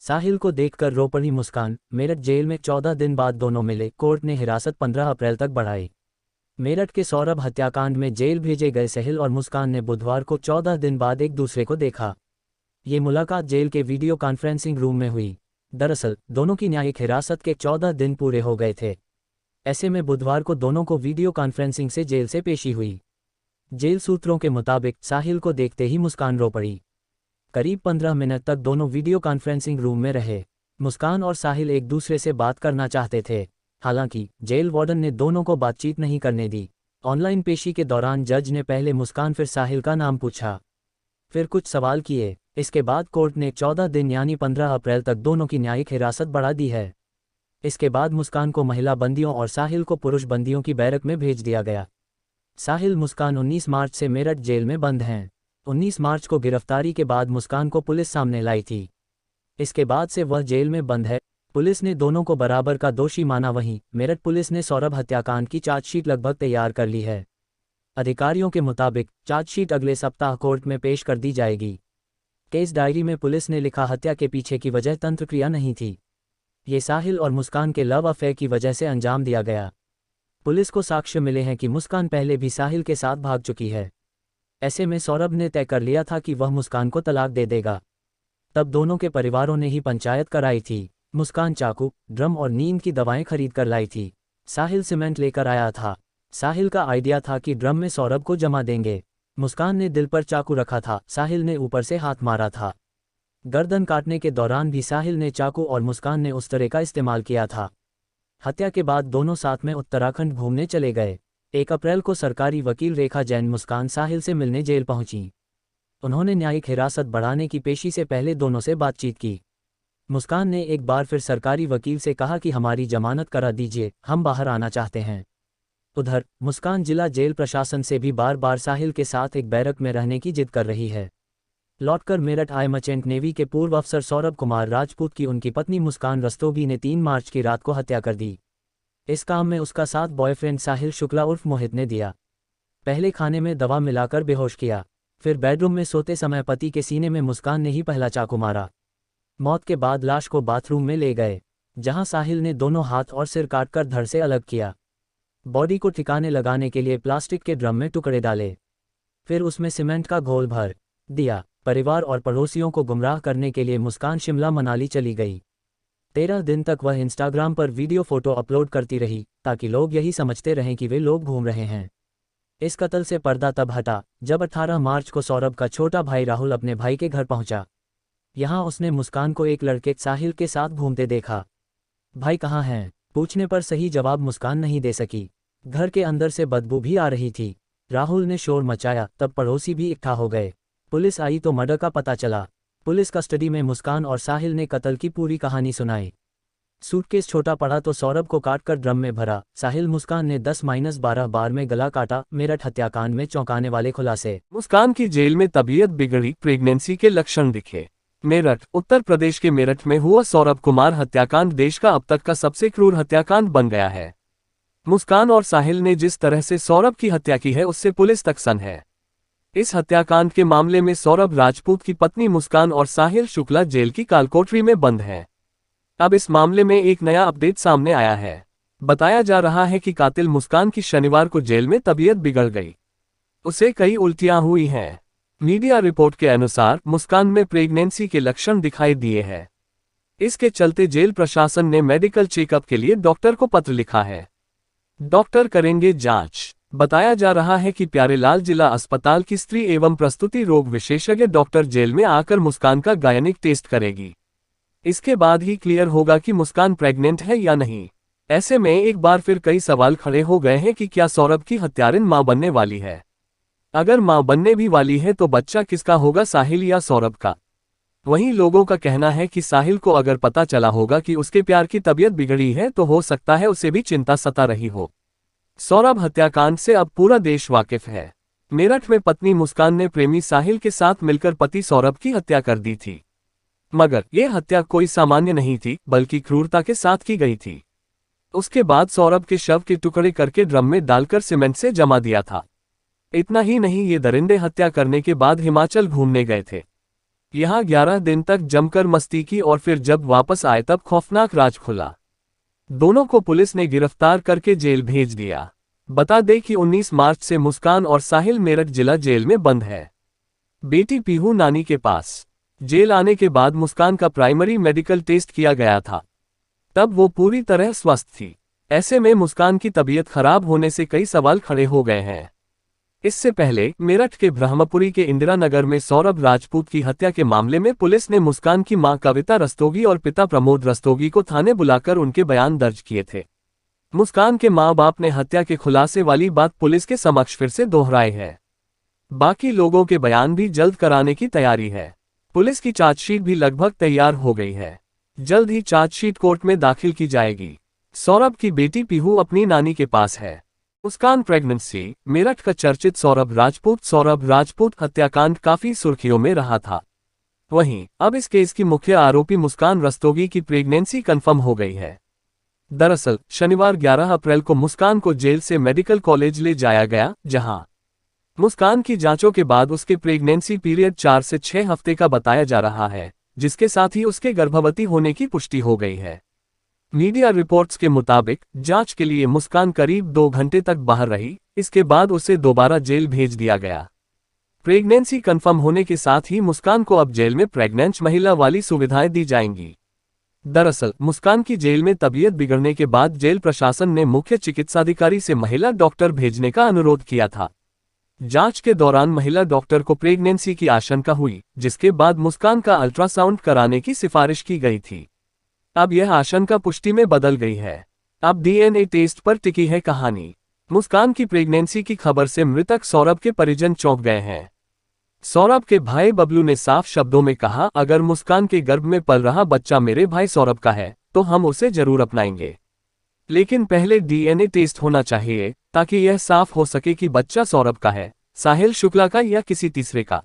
साहिल को देखकर रो पड़ी मुस्कान। मेरठ जेल में 14 दिन बाद दोनों मिले। कोर्ट ने हिरासत 15 अप्रैल तक बढ़ाई। मेरठ के सौरभ हत्याकांड में जेल भेजे गए साहिल और मुस्कान ने बुधवार को 14 दिन बाद एक दूसरे को देखा। ये मुलाकात जेल के वीडियो कॉन्फ्रेंसिंग रूम में हुई। दरअसल दोनों की न्यायिक हिरासत के 14 दिन पूरे हो गए थे। ऐसे में बुधवार को दोनों को वीडियो कॉन्फ्रेंसिंग से जेल से पेशी हुई। जेल सूत्रों के मुताबिक साहिल को देखते ही मुस्कान रो पड़ी। करीब 15 मिनट तक दोनों वीडियो कॉन्फ्रेंसिंग रूम में रहे। मुस्कान और साहिल एक दूसरे से बात करना चाहते थे। हालांकि जेल वार्डन ने दोनों को बातचीत नहीं करने दी। ऑनलाइन पेशी के दौरान जज ने पहले मुस्कान फिर साहिल का नाम पूछा, फिर कुछ सवाल किए। इसके बाद कोर्ट ने 14 दिन यानी 15 अप्रैल तक दोनों की न्यायिक हिरासत बढ़ा दी है। इसके बाद मुस्कान को महिला बंदियों और साहिल को पुरुष बंदियों की बैरक में भेज दिया गया। साहिल मुस्कान 19 मार्च से मेरठ जेल में बंद हैं। 19 मार्च को गिरफ्तारी के बाद मुस्कान को पुलिस सामने लाई थी। इसके बाद से वह जेल में बंद है। पुलिस ने दोनों को बराबर का दोषी माना। वहीं मेरठ पुलिस ने सौरभ हत्याकांड की चार्जशीट लगभग तैयार कर ली है। अधिकारियों के मुताबिक चार्जशीट अगले सप्ताह कोर्ट में पेश कर दी जाएगी। केस डायरी में पुलिस ने लिखा, हत्या के पीछे की वजह तंत्रक्रिया नहीं थी। ये साहिल और मुस्कान के लव अफेयर की वजह से अंजाम दिया गया। पुलिस को साक्ष्य मिले हैं कि मुस्कान पहले भी साहिल के साथ भाग चुकी है। ऐसे में सौरभ ने तय कर लिया था कि वह मुस्कान को तलाक दे देगा। तब दोनों के परिवारों ने ही पंचायत कराई थी। मुस्कान चाकू, ड्रम और नींद की दवाएं खरीद कर लाई थी। साहिल सीमेंट लेकर आया था। साहिल का आइडिया था कि ड्रम में सौरभ को जमा देंगे। मुस्कान ने दिल पर चाकू रखा था। साहिल ने ऊपर से हाथ मारा था। गर्दन काटने के दौरान भी साहिल ने चाकू और मुस्कान ने उस तरह का इस्तेमाल किया था। हत्या के बाद दोनों साथ में उत्तराखंड घूमने चले गए। 1 अप्रैल को सरकारी वकील रेखा जैन मुस्कान साहिल से मिलने जेल पहुंची। उन्होंने न्यायिक हिरासत बढ़ाने की पेशी से पहले दोनों से बातचीत की। मुस्कान ने एक बार फिर सरकारी वकील से कहा कि हमारी जमानत करा दीजिए, हम बाहर आना चाहते हैं। उधर मुस्कान जिला जेल प्रशासन से भी बार बार साहिल के साथ एक बैरक में रहने की जिद कर रही है। लौटकर मेरठ आए मर्चेंट नेवी के पूर्व अफसर सौरभ कुमार राजपूत की उनकी पत्नी मुस्कान रस्तोगी ने 3 मार्च की रात को हत्या कर दी। इस काम में उसका साथ बॉयफ्रेंड साहिल शुक्ला उर्फ मोहित ने दिया। पहले खाने में दवा मिलाकर बेहोश किया, फिर बेडरूम में सोते समय पति के सीने में मुस्कान ने ही पहला चाकू मारा। मौत के बाद लाश को बाथरूम में ले गए, जहां साहिल ने दोनों हाथ और सिर काटकर धड़ से अलग किया। बॉडी को ठिकाने लगाने के लिए प्लास्टिक के ड्रम में टुकड़े डाले, फिर उसमें सीमेंट का घोल भर दिया। परिवार और पड़ोसियों को गुमराह करने के लिए मुस्कान शिमला मनाली चली गई। 13 दिन तक वह इंस्टाग्राम पर वीडियो फोटो अपलोड करती रही, ताकि लोग यही समझते रहें कि वे लोग घूम रहे हैं। इस कत्ल से पर्दा तब हटा जब 18 मार्च को सौरभ का छोटा भाई राहुल अपने भाई के घर पहुंचा। यहां उसने मुस्कान को एक लड़के साहिल के साथ घूमते देखा। भाई कहाँ हैं पूछने पर सही जवाब मुस्कान नहीं दे सकी। घर के अंदर से बदबू भी आ रही थी। राहुल ने शोर मचाया, तब पड़ोसी भी इकट्ठा हो गए। पुलिस आई तो मर्डर का पता चला। पुलिस कस्टडी में मुस्कान और साहिल ने कत्ल की पूरी कहानी सुनाई। सूटकेस छोटा पड़ा तो सौरभ को काटकर ड्रम में भरा। साहिल मुस्कान ने 10-12 बार में गला काटा। मेरठ हत्याकांड में चौंकाने वाले खुलासे। मुस्कान की जेल में तबीयत बिगड़ी, प्रेगनेंसी के लक्षण दिखे। मेरठ, उत्तर प्रदेश के मेरठ में हुआ सौरभ कुमार हत्याकांड देश का अब तक का सबसे क्रूर हत्याकांड बन गया है। मुस्कान और साहिल ने जिस तरह से सौरभ की हत्या की है, उससे पुलिस तक सन है। इस हत्याकांड के मामले में सौरभ राजपूत की पत्नी मुस्कान और साहिल शुक्ला जेल की कालकोठरी में बंद हैं। अब इस मामले में एक नया अपडेट सामने आया है। बताया जा रहा है कि कातिल मुस्कान की शनिवार को जेल में तबीयत बिगड़ गई। उसे कई उल्टियां हुई हैं। मीडिया रिपोर्ट के अनुसार मुस्कान में प्रेगनेंसी के लक्षण दिखाई दिए हैं। इसके चलते जेल प्रशासन ने मेडिकल चेकअप के लिए डॉक्टर को पत्र लिखा है। डॉक्टर करेंगे जांच। बताया जा रहा है कि प्यारेलाल जिला अस्पताल की स्त्री एवं प्रसूति रोग विशेषज्ञ डॉक्टर जेल में आकर मुस्कान का गायनिक टेस्ट करेगी। इसके बाद ही क्लियर होगा कि मुस्कान प्रेग्नेंट है या नहीं। ऐसे में एक बार फिर कई सवाल खड़े हो गए हैं कि क्या सौरभ की हत्यारिन मां बनने वाली है। अगर मां बनने भी वाली है तो बच्चा किसका होगा, साहिल या सौरभ का। वहीं लोगों का कहना है कि साहिल को अगर पता चला होगा कि उसके प्यार की तबीयत बिगड़ी है तो हो सकता है उसे भी चिंता सता रही हो। सौरभ हत्याकांड से अब पूरा देश वाकिफ है। मेरठ में पत्नी मुस्कान ने प्रेमी साहिल के साथ मिलकर पति सौरभ की हत्या कर दी थी, मगर यह हत्या कोई सामान्य नहीं थी, बल्कि क्रूरता के साथ की गई थी। उसके बाद सौरभ के शव के टुकड़े करके ड्रम में डालकर सीमेंट से जमा दिया था। इतना ही नहीं, ये दरिंदे हत्या करने के बाद हिमाचल घूमने गए थे। यहाँ 11 दिन तक जमकर मस्ती की और फिर जब वापस आए तब खौफनाक राज खुला। दोनों को पुलिस ने गिरफ्तार करके जेल भेज दिया। बता दें कि 19 मार्च से मुस्कान और साहिल मेरठ जिला जेल में बंद है। बेटी पीहू नानी के पास। जेल आने के बाद मुस्कान का प्राइमरी मेडिकल टेस्ट किया गया था। तब वो पूरी तरह स्वस्थ थी। ऐसे में मुस्कान की तबीयत खराब होने से कई सवाल खड़े हो गए हैं। इससे पहले मेरठ के ब्रह्मपुरी के इंदिरा नगर में सौरभ राजपूत की हत्या के मामले में पुलिस ने मुस्कान की मां कविता रस्तोगी और पिता प्रमोद रस्तोगी को थाने बुलाकर उनके बयान दर्ज किए थे। मुस्कान के मां बाप ने हत्या के खुलासे वाली बात पुलिस के समक्ष फिर से दोहराई है। बाकी लोगों के बयान भी जल्द कराने की तैयारी है। पुलिस की चार्जशीट भी लगभग तैयार हो गई है। जल्द ही चार्जशीट कोर्ट में दाखिल की जाएगी। सौरभ की बेटी पीहू अपनी नानी के पास है। मुस्कान प्रेगनेंसी। मेरठ का चर्चित सौरभ राजपूत हत्याकांड काफी सुर्खियों में रहा था। वहीं अब इस केस की मुख्य आरोपी मुस्कान रस्तोगी की प्रेगनेंसी कंफर्म हो गई है। दरअसल शनिवार 11 अप्रैल को मुस्कान को जेल से मेडिकल कॉलेज ले जाया गया, जहां मुस्कान की जांचों के बाद उसके प्रेगनेंसी पीरियड 4 से 6 हफ्ते का बताया जा रहा है, जिसके साथ ही उसके गर्भवती होने की पुष्टि हो गई है। मीडिया रिपोर्ट्स के मुताबिक जांच के लिए मुस्कान करीब 2 घंटे तक बाहर रही। इसके बाद उसे दोबारा जेल भेज दिया गया। प्रेगनेंसी कंफर्म होने के साथ ही मुस्कान को अब जेल में प्रेग्नेंट महिला वाली सुविधाएं दी जाएंगी। दरअसल मुस्कान की जेल में तबीयत बिगड़ने के बाद जेल प्रशासन ने मुख्य चिकित्साधिकारी से महिला डॉक्टर भेजने का अनुरोध किया था। जांच के दौरान महिला डॉक्टर को प्रेगनेंसी की आशंका हुई, जिसके बाद मुस्कान का अल्ट्रासाउंड कराने की सिफारिश की गई थी। अब यह आशंका पुष्टि में बदल गई है। अब डीएनए टेस्ट पर टिकी है कहानी। मुस्कान की प्रेगनेंसी की खबर से मृतक सौरभ के परिजन चौंक गए हैं। सौरभ के भाई बबलू ने साफ शब्दों में कहा, अगर मुस्कान के गर्भ में पल रहा बच्चा मेरे भाई सौरभ का है तो हम उसे जरूर अपनाएंगे, लेकिन पहले डीएनए टेस्ट होना चाहिए ताकि यह साफ हो सके कि बच्चा सौरभ का है, साहिल शुक्ला का या किसी तीसरे का।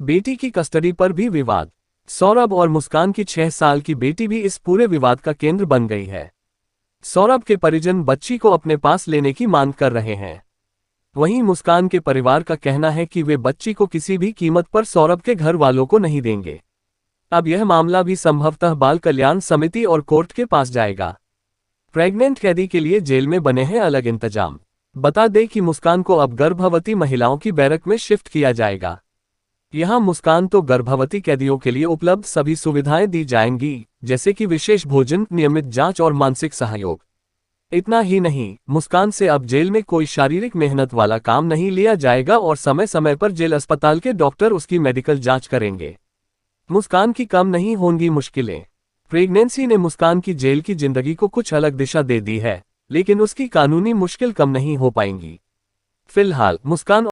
बेटी की कस्टडी पर भी विवाद। सौरभ और मुस्कान की 6 साल की बेटी भी इस पूरे विवाद का केंद्र बन गई है। सौरभ के परिजन बच्ची को अपने पास लेने की मांग कर रहे हैं। वहीं मुस्कान के परिवार का कहना है कि वे बच्ची को किसी भी कीमत पर सौरभ के घर वालों को नहीं देंगे। अब यह मामला भी संभवतः बाल कल्याण समिति और कोर्ट के पास जाएगा। प्रेग्नेंट कैदी के लिए जेल में बने हैं अलग इंतजाम। बता दें कि मुस्कान को अब गर्भवती महिलाओं की बैरक में शिफ्ट किया जाएगा। यहां मुस्कान तो गर्भवती कैदियों के लिए उपलब्ध सभी सुविधाएं दी जाएंगी, जैसे कि विशेष भोजन, नियमित जांच और मानसिक सहयोग। इतना ही नहीं, मुस्कान से अब जेल में कोई शारीरिक मेहनत वाला काम नहीं लिया जाएगा और समय समय पर जेल अस्पताल के डॉक्टर उसकी मेडिकल जांच करेंगे। मुस्कान की कम नहीं होंगी मुश्किलें। प्रेगनेंसी ने मुस्कान की जेल की जिंदगी को कुछ अलग दिशा दे दी है, लेकिन उसकी कानूनी मुश्किल कम नहीं हो पाएंगी। फिलहाल मुस्कान